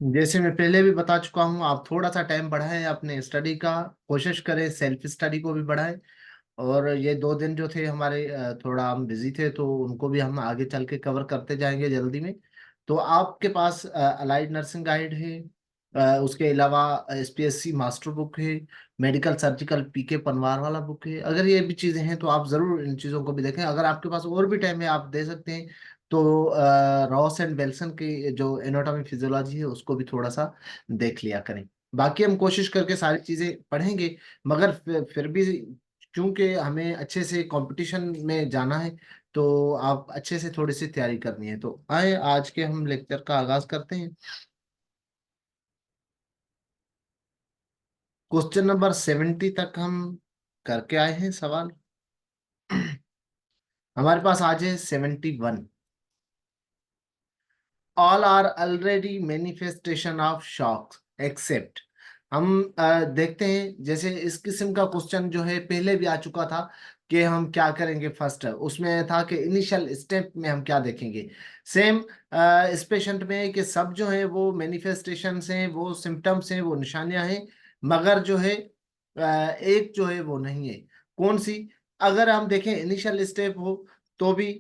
जैसे मैं पहले भी बता चुका हूँ, आप थोड़ा सा टाइम बढ़ाएं अपने स्टडी का, कोशिश करें सेल्फ स्टडी को भी बढ़ाएं। और ये 2 दिन जो थे हमारे, थोड़ा हम बिजी थे, तो उनको भी हम आगे चल के कवर करते जाएंगे जल्दी में। तो आपके पास अलाइड नर्सिंग गाइड है, उसके अलावा एसपीएससी मास्टर बुक है, मेडिकल सर्जिकल पीके पनवार वाला बुक है। अगर ये भी चीज़ें हैं तो आप ज़रूर इन चीज़ों को भी देखें। अगर आपके पास और भी टाइम है आप दे सकते हैं, तो रॉस एंड बेल्सन की जो एनाटॉमी फिजियोलॉजी है उसको भी थोड़ा सा देख लिया करें। बाकी हम कोशिश करके सारी चीज़ें पढ़ेंगे, मगर फिर भी क्योंकि हमें अच्छे से कंपटीशन में जाना है, तो आप अच्छे से थोड़ी सी तैयारी करनी है। तो आए आज के हम लेक्चर का आगाज करते हैं। क्वेश्चन नंबर 70 तक हम करके आए हैं सवाल। हमारे पास आज है 71। All are already manifestation of shock except. हम देखते हैं, जैसे इस किस्म का क्वेश्चन जो है पहले भी आ चुका था कि हम क्या करेंगे। फर्स्ट उसमें था कि इनिशियल स्टेप में हम क्या देखेंगे। सेम इस पेशेंट में है कि सब जो है वो मैनिफेस्टेशन हैं, वो सिम्टम्स हैं, वो निशानियां हैं, मगर जो है एक जो है वो नहीं है। कौन सी? अगर हम देखें इनिशियल स्टेप हो तो भी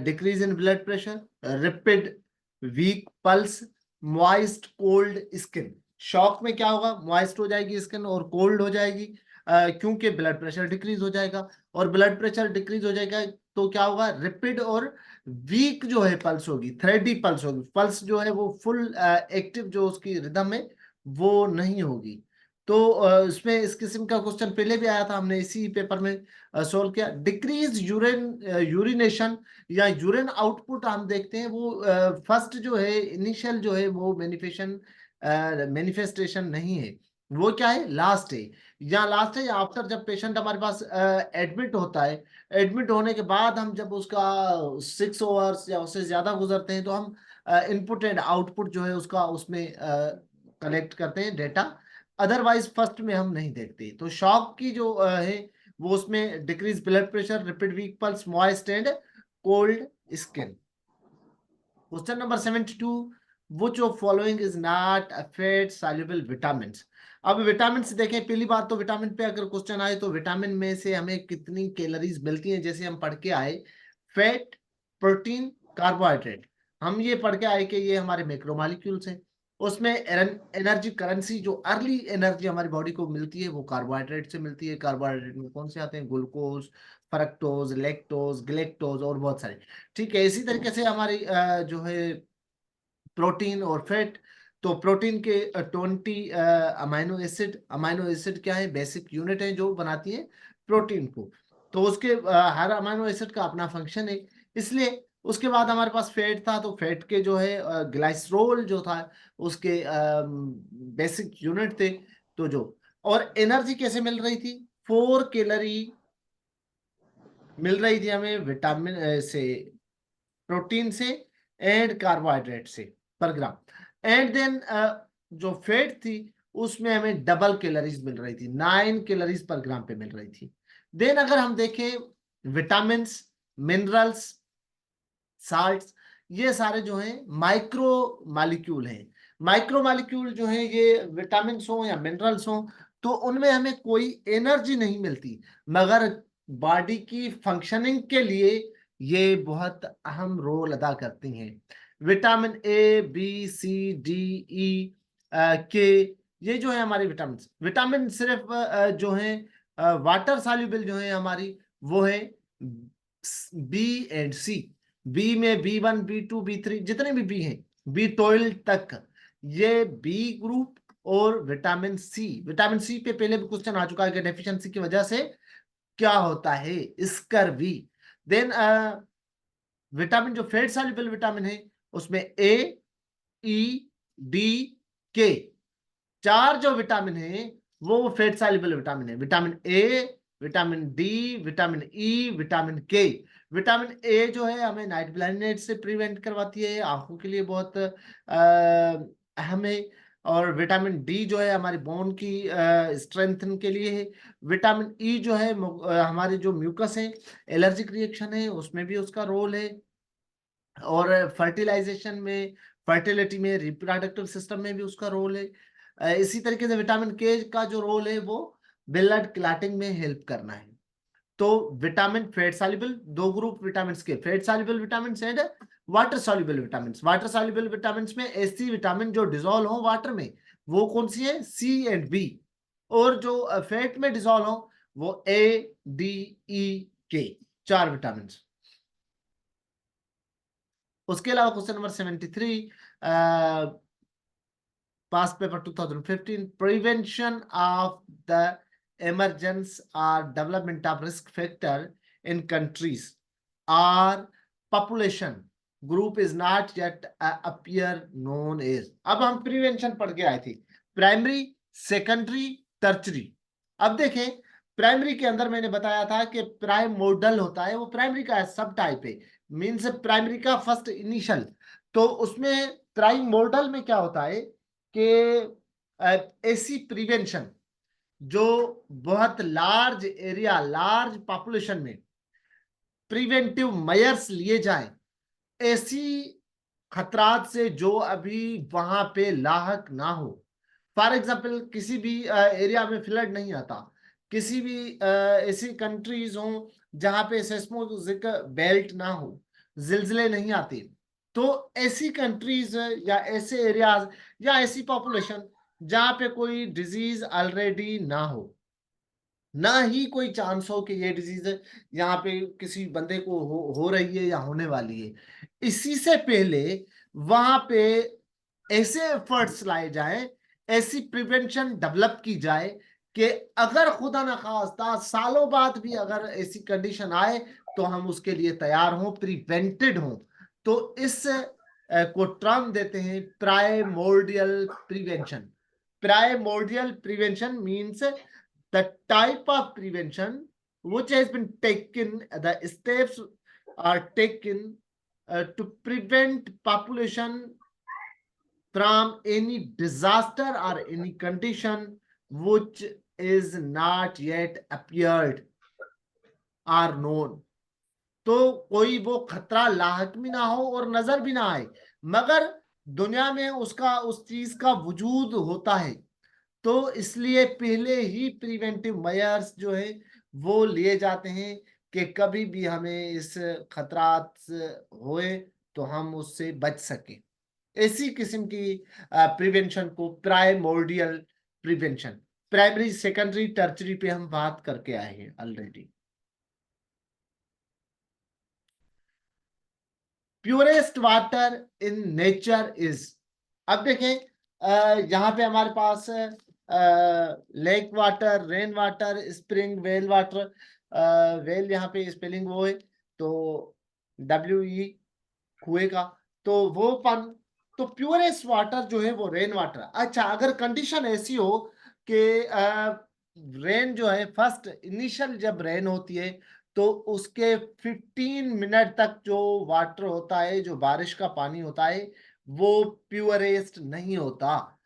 decrease in blood pressure, rapid weak pulse, moist cold skin. Shock में क्या होगा, मॉइस्ट हो जाएगी स्किन और कोल्ड हो जाएगी, क्योंकि ब्लड प्रेशर डिक्रीज हो जाएगा। और ब्लड प्रेशर डिक्रीज हो जाएगा तो क्या होगा, रिपिड और वीक जो है पल्स होगी, थ्रेडी पल्स होगी। पल्स जो है वो फुल एक्टिव जो उसकी रिदम है वो नहीं होगी। तो इसमें इस किस्म का क्वेश्चन पहले भी आया था, हमने इसी पेपर में सोल्व किया। डिक्रीज यूरिनेशन या यूरिन आउटपुट हम देखते हैं, वो फर्स्ट जो है इनिशियल जो है वो मैनिफेस्टेशन नहीं है। वो क्या है, लास्ट है। या लास्ट है या आफ्टर, जब पेशेंट हमारे पास एडमिट होता है, एडमिट होने के बाद हम जब उसका 6 आवर्स या उससे ज्यादा गुजरते हैं, तो हम इनपुट एंड आउटपुट जो है उसका उसमें कलेक्ट करते हैं डेटा। अदरवाइज फर्स्ट में हम नहीं देखते। तो शॉक की जो है वो उसमें decrease blood pressure, rapid weak pulse, moist and cold skin. Question number 72, which of following is not a fat soluble vitamins। अब विटामिन देखें, पहली बात तो विटामिन पे अगर क्वेश्चन आए तो विटामिन में से हमें कितनी कैलोरीज मिलती हैं, जैसे हम पढ़ के आए, फैट, प्रोटीन, कार्बोहाइड्रेट। हम ये पढ़ के आए कि ये हमारे मैक्रोमोलेक्यूल्स हैं। उसमें एनर्जी करेंसी, जो अर्ली एनर्जी हमारी बॉडी को मिलती है वो कार्बोहाइड्रेट से मिलती है। कार्बोहाइड्रेट में कौन से आते हैं, ग्लूकोज, फ्रक्टोज, लैक्टोज, ग्लेक्टोज और बहुत सारे। ठीक है, इसी तरीके से हमारी जो है प्रोटीन और फैट। तो प्रोटीन के 20 अमाइनो एसिड। अमाइनो एसिड क्या है, बेसिक यूनिट है जो बनाती है प्रोटीन को। तो उसके हर अमाइनो एसिड का अपना फंक्शन है, इसलिए। उसके बाद हमारे पास फैट था, तो फैट के जो है ग्लाइसरोल जो था उसके बेसिक यूनिट थे। तो जो, और एनर्जी कैसे मिल रही थी, 4 कैलोरी मिल रही थी हमें विटामिन से, प्रोटीन से एंड कार्बोहाइड्रेट से पर ग्राम। एंड देन जो फैट थी उसमें हमें डबल कैलोरीज मिल रही थी, 9 कैलोरीज पर ग्राम पे मिल रही थी। देन अगर हम देखें विटामिन, मिनरल्स, साल्ट्स, ये सारे जो हैं माइक्रो मालिक्यूल हैं। माइक्रो मालिक्यूल जो है ये विटामिन हो या मिनरल्स हो, तो उनमें हमें कोई एनर्जी नहीं मिलती, मगर बॉडी की फंक्शनिंग के लिए ये बहुत अहम रोल अदा करती हैं। Vitamin A, B, C, D, E, K, ये जो है हमारी विटामिन। विटामिन सिर्फ जो है वाटर सॉल्युबल जो है हमारी, वो है बी एंड सी। बी में B1, B2, B3, जितने भी बी हैं, B12 तक, ये बी ग्रुप। और विटामिन सी, विटामिन सी पे पहले भी क्वेश्चन आ चुका है कि डेफिशिएंसी की वजह से क्या होता है, स्कर्वी। देन विटामिन जो फैट सॉल्युबल विटामिन है उसमें ए, ई, डी, के, 4 जो विटामिन है वो फैट सॉल्युबल विटामिन है। Vitamin A, vitamin D, vitamin E, vitamin के। विटामिन ए जो है हमें नाइट ब्लाइंडनेस से प्रिवेंट करवाती है, आंखों के लिए बहुत अहम है। और विटामिन डी जो है हमारी बोन की स्ट्रेंथन के लिए है। विटामिन ई जो है हमारे जो म्यूकस है, एलर्जिक रिएक्शन है उसमें भी उसका रोल है। और फर्टिलाइजेशन में, फर्टिलिटी में, रिप्रोडक्टिव सिस्टम में भी उसका रोल है। इसी तरीके से विटामिन के का जो रोल है वो ब्लड क्लॉटिंग में हेल्प करना है। तो विटामिन फेट सॉल्युबल, दो ग्रुप विटामिन के, fat soluble vitamin and water soluble vitamin. Water soluble vitamin में ऐसी विटामिन जो डिजोल्व हो वाटर में, वो कौन सी है, सी एंड बी। और जो फेट में डिजोल्व हो वो ए, डी, ई, के, चार विटामिन। उसके अलावा question number 73, past paper 2015, prevention of the emergence or development of risk factor in countries or population group is not yet appear known as। अब हम प्रिवेंशन पढ़ के आए थे, प्राइमरी, सेकेंडरी, टर्चरी। अब देखें, प्राइमरी के अंदर मैंने बताया था कि प्राइम मॉडल होता है, वो प्राइमरी का सब टाइप है, मीन्स प्राइमरी का फर्स्ट इनिशियल। तो उसमें प्राइम मॉडल में क्या होता है कि ऐसी प्रिवेंशन जो बहुत लार्ज एरिया, लार्ज पॉपुलेशन में प्रिवेंटिव मेयर्स लिए जाएं, ऐसी खतरात से जो अभी वहां पे लाहक ना हो। फॉर एग्जाम्पल, किसी भी एरिया में फ्लड नहीं आता, किसी भी ऐसी कंट्रीज हो जहां पे सेस्मोजिक बेल्ट ना हो, जिलजिले नहीं आते, तो ऐसी कंट्रीज या ऐसे एरियाज या ऐसी पॉपुलेशन जहां पे कोई डिजीज ऑलरेडी ना हो, ना ही कोई चांस हो कि ये डिजीज यहाँ पे किसी बंदे को हो रही है या होने वाली है, इसी से पहले वहां पे ऐसे एफर्ट्स लाए जाए, ऐसी प्रिवेंशन डेवलप की जाए कि अगर खुदा न खास्ता सालों बाद भी अगर ऐसी कंडीशन आए तो हम उसके लिए तैयार हों, प्रिवेंटेड हों। तो इस को टर्म देते हैं primordial prevention. Primordial prevention means the type of prevention which has been taken, the steps are taken to prevent population from any disaster or any condition which is not yet appeared or known। तो कोई वो खतरा लाहक भी ना हो और नजर भी ना आए, मगर दुनिया में उसका, उस चीज का वजूद होता है। तो इसलिए पहले ही प्रिवेंटिव मेयर्स जो है वो लिए जाते हैं कि कभी भी हमें इस खतरात होए तो हम उससे बच सकें। इसी किस्म की प्रिवेंशन को primordial prevention, primary, secondary, tertiary पे हम बात करके आए हैं already. Purest water in nature is. अब देखें, यहाँ पे हमारे पास lake water, rain water, spring, well water. Well यहाँ पे स्पेलिंग वो है, तो WE, कुएं का, तो वो पानी। तो प्योरेस्ट वाटर जो है वो रेन वाटर। अच्छा, अगर कंडीशन ऐसी हो कि रेन जो है फर्स्ट इनिशियल जब रेन होती है तो उसके 15 मिनट तक जो वाटर होता है, जो बारिश का पानी होता है, वो प्योरेस्ट नहीं होता।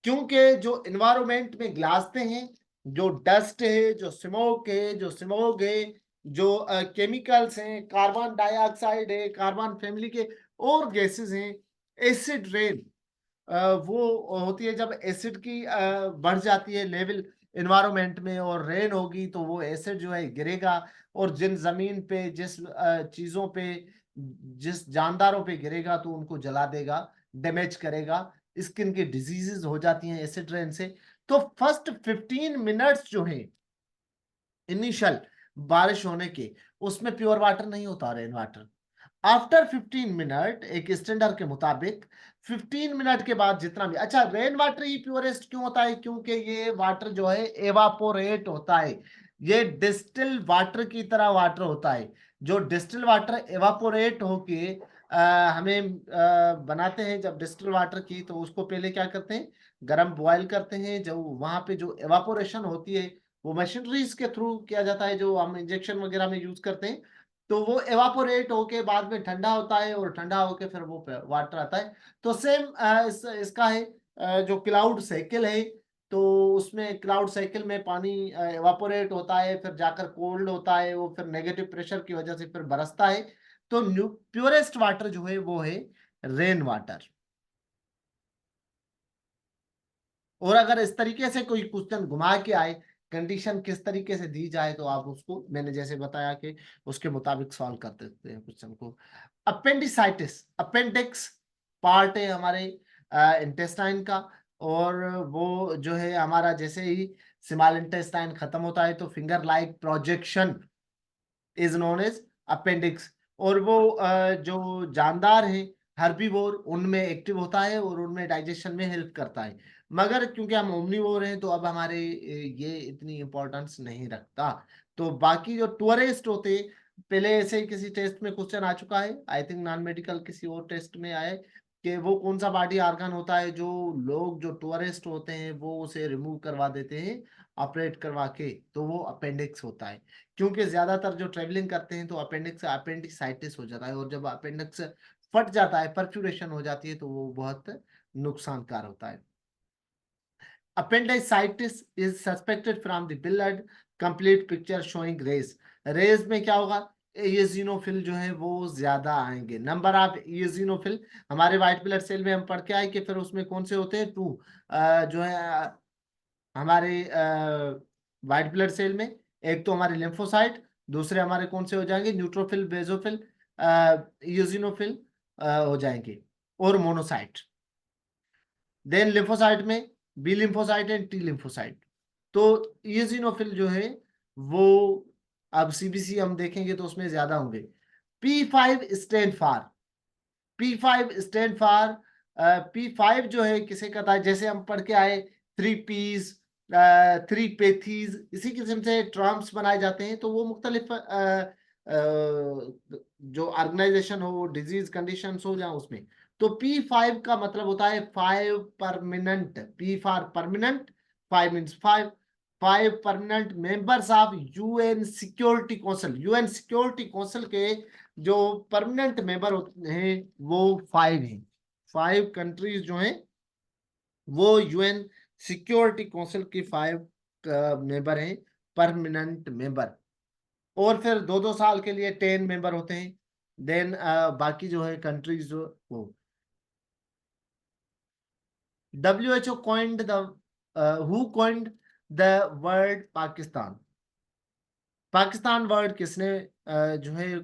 क्योंकि जो इन्वायरमेंट में गिलासते हैं, जो डस्ट है, जो स्मोक है, जो स्मोक है, जो केमिकल्स हैं, कार्बन डाइऑक्साइड है, कार्बन फैमिली के और गैसेस हैं, एसिड रेन वो होती है जब एसिड की बढ़ जाती है लेवल इन्वायरमेंट में, और रेन होगी तो वो एसिड जो है गिरेगा, और जिन जमीन पे, जिस चीजों पे, जिस जानदारों पे गिरेगा तो उनको जला देगा, डैमेज करेगा, स्किन की डिजीजेस हो जाती हैं एसिड रेन से। तो फर्स्ट 15 मिनट्स जो है इनिशियल बारिश होने के, उसमें प्योर वाटर नहीं होता, रेन वाटर। आफ्टर 15 मिनट, एक स्टैंडर्ड के मुताबिक 15 मिनट के बाद जितना भी, अच्छा रेन वाटर ही प्योरेस्ट क्यों होता है, क्योंकि ये वाटर जो है एवापोरेट होता है, ये डिस्टिल वाटर की तरह वाटर होता है। जो डिस्टिल वाटर एवापोरेट होके हमें बनाते हैं, जब डिस्टिल वाटर की, तो उसको पहले क्या करते हैं, गर्म बॉयल करते हैं। जब वहां पे जो एवापोरेशन होती है वो मशीनरीज के थ्रू किया जाता है, जो हम इंजेक्शन वगैरह में यूज करते हैं। तो वो एवापोरेट होके बाद में ठंडा होता है, और ठंडा होके फिर वो वाटर आता है। तो सेम इसका है, जो क्लाउड साइकिल है, तो उसमें क्लाउड साइकिल में पानी एवापोरेट होता है, फिर जाकर कोल्ड होता है, वो फिर नेगेटिव प्रेशर की वजह से फिर बरसता है। तो प्योरेस्ट वाटर जो है वो है रेन वाटर। और अगर इस तरीके से कोई क्वेश्चन घुमा के आए, कंडीशन किस तरीके से दी जाए, तो आप उसको मैंने जैसे बताया कि उसके मुताबिक सॉल्व कर देते हैं क्वेश्चन को। अपेंडिसाइटिस, अपेंडिक्स पार्ट है हमारे इंटेस्टाइन का, और वो जो है हमारा जैसे ही स्मॉल इंटेस्टाइन खत्म होता है तो finger like projection is known as appendix. और वो जो जानदार है हर्बीवोर, उनमें एक्टिव होता है और उनमें डाइजेशन में हेल्प करता है। मगर क्योंकि हम ओमनीवोर हैं तो अब हमारे ये इतनी इंपॉर्टेंस नहीं रखता। तो बाकी जो टूरिस्ट होते, पहले ऐसे ही किसी टेस्ट में क्वेश्चन आ चुका है, आई थिंक नॉन मेडिकल किसी और टेस्ट में आए, कि वो कौन सा बॉडी आर्गन होता है जो लोग जो टूरिस्ट होते हैं वो उसे रिमूव करवा देते हैं ऑपरेट करवा के, तो वो अपेंडिक्स होता है। क्योंकि ज्यादातर जो ट्रेवलिंग करते हैं तो अपेंडिक्स अपेंडिसाइटिस हो जाता है, और जब अपेंडिक्स फट जाता है, परफ्यूरेशन हो जाती है, तो वो बहुत नुकसानकार होता है। Appendicitis is suspected from the blood, complete picture showing rays। Rays में क्या होगा, eosinophil जो है वो ज्यादा आएंगे। नंबर ऑफ eosinophil हमारे व्हाइट ब्लड सेल में हम पढ़ के आए कि फिर उसमें कौन से होते हैं, टू जो है हमारे व्हाइट ब्लड सेल में, एक तो हमारे लिम्फोसाइट, दूसरे हमारे कौन से हो जाएंगे, न्यूट्रोफिल, बेजोफिल, eosinophil हो जाएंगे, और मोनोसाइट। देन लिम्फोसाइट में B lymphocyte and T lymphocyte. तो इयोसिनोफिल जो है वो अब सीबीसी हम देखेंगे तो उसमें ज्यादा होंगे। P5 stand for, P5 stand for, P5 जो है किसे कहता है, जैसे हम पढ़ के आए थ्री पीस, थ्री पेथीज, इसी किस्म से टर्म्स बनाए जाते हैं। तो वो मुख्तलिफ जो ऑर्गेनाइजेशन हो, डिजीज कंडीशन हो जहाँ उसमें, तो P5 का मतलब होता है five permanent, P for permanent, five means five, five permanent members of UN security council. UN security council के जो परमानेंट मेंबर होते हैं वो फाइव हैं। फाइव कंट्रीज जो हैं वो यूएन सिक्योरिटी काउंसिल की फाइव मेंबर हैं, परमानेंट मेंबर। और फिर 2-2 साल के लिए 10 मेंबर होते हैं। देन बाकी जो है कंट्रीज जो वो, WHO coined the who coined the word Pakistan. Pakistan word किसने जो है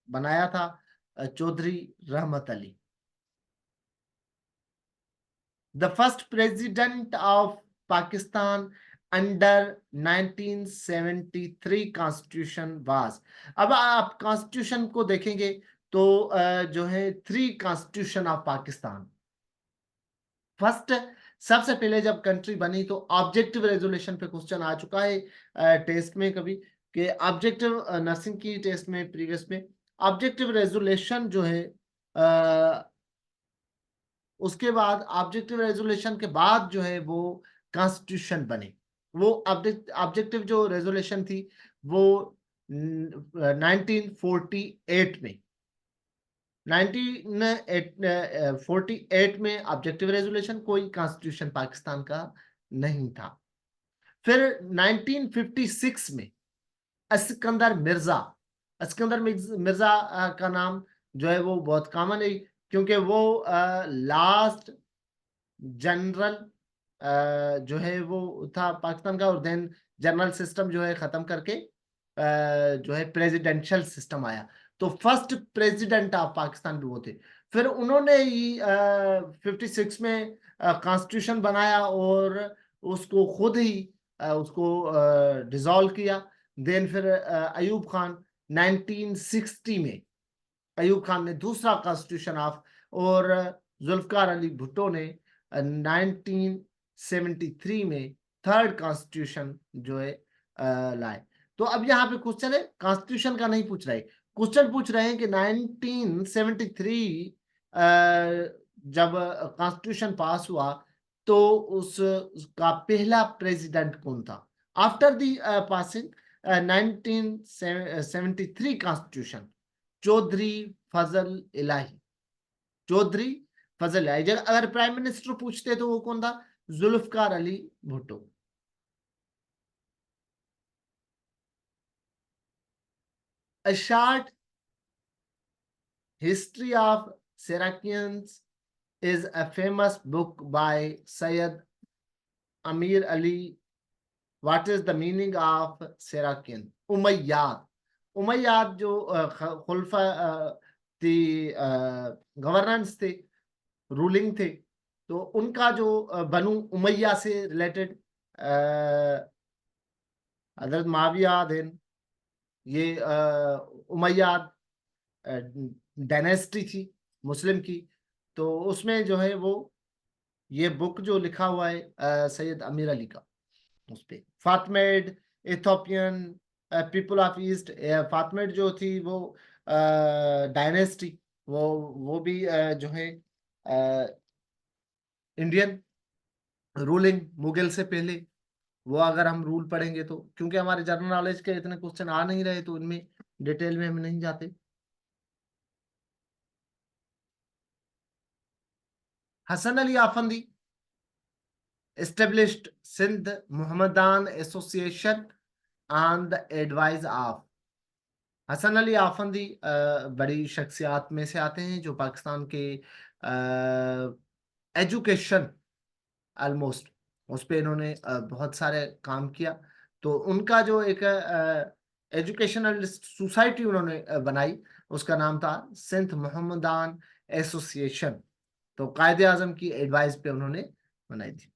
बनाया था, चौधरी रहमत Ali. The first president of Pakistan under 1973 constitution was. अब आप कॉन्स्टिट्यूशन को देखेंगे तो जो है three constitution of Pakistan. First, सबसे पहले जब कंट्री बनी तो ऑब्जेक्टिव रेजोल्यूशन पे क्वेश्चन आ चुका है टेस्ट में कभी, कि ऑब्जेक्टिव नर्सिंग की टेस्ट में प्रीवियस में, ऑब्जेक्टिव रेजोल्यूशन जो है उसके बाद ऑब्जेक्टिव रेजोल्यूशन के बाद जो है वो कॉन्स्टिट्यूशन बने। वो ऑब्जेक्टिव जो रेजोल्यूशन थी वो 1948 में, 1948 में ऑब्जेक्टिव रेजोल्यूशन, कोई कॉन्स्टिट्यूशन पाकिस्तान का नहीं था। फिर 1956 में अस्कंदर मिर्जा, अस्कंदर मिर्जा का नाम जो है वो बहुत कॉमन है, क्योंकि वो लास्ट जनरल जो है वो था पाकिस्तान का। और देन जनरल सिस्टम जो है खत्म करके जो है प्रेसिडेंशियल सिस्टम आया। तो फर्स्ट प्रेसिडेंट ऑफ पाकिस्तान भी वो थे। फिर उन्होंने ही 56 में कॉन्स्टिट्यूशन बनाया और उसको खुद ही उसको डिसॉल्व किया। देन फिर अयूब खान 1960 में, अयूब खान ने दूसरा कॉन्स्टिट्यूशन ऑफ, और जुल्फकार अली भुट्टो ने 1973 में थर्ड कॉन्स्टिट्यूशन जो है लाए। तो अब यहाँ पे क्वेश्चन है, कॉन्स्टिट्यूशन का नहीं पूछ रहे, क्वेश्चन पूछ रहे हैं कि 1973 जब कॉन्स्टिट्यूशन पास हुआ तो उसका पहला प्रेसिडेंट कौन था after the passing 1973 constitution, Chaudhry Fazal Elahi. Chaudhry Fazal Elahi. अगर प्राइम मिनिस्टर पूछते तो वो कौन था, Zulfikar Ali Bhutto. A short history of Syracuse is a famous book by Sayyid Amir Ali. What is the meaning of Syracuse? Umayyad. उमैयाद जो खुलफा गवर्नेंस थे, रूलिंग थे, तो उनका जो बनु उमैया से रिलेटेड हजरत माविया, देन ये उमैयाद डायनेस्टी थी मुस्लिम की। तो उसमें जो है वो ये बुक जो लिखा हुआ है सैयद अमीर अली का, उस पे फातमिड इथोपियन पीपल ऑफ ईस्ट, फातमिड जो थी वो डायनेस्टी, वो भी जो है इंडियन रूलिंग मुगल से पहले, वो अगर हम रूल पढ़ेंगे तो, क्योंकि हमारे जनरल नॉलेज के इतने क्वेश्चन आ नहीं रहे तो इनमें डिटेल में हम नहीं जाते। Hasan Ali Afandi established Sindh Muhammadan Association on the advice of। Hasan Ali Afandi बड़ी शख्सियात में से आते हैं जो पाकिस्तान के एजुकेशन ऑलमोस्ट उस पे इन्होंने बहुत सारे काम किया। तो उनका जो एक एजुकेशनल सोसाइटी उन्होंने बनाई, उसका नाम था सिंध मोहम्मदान एसोसिएशन। तो कायदे आजम की एडवाइस पे उन्होंने बनाई थी।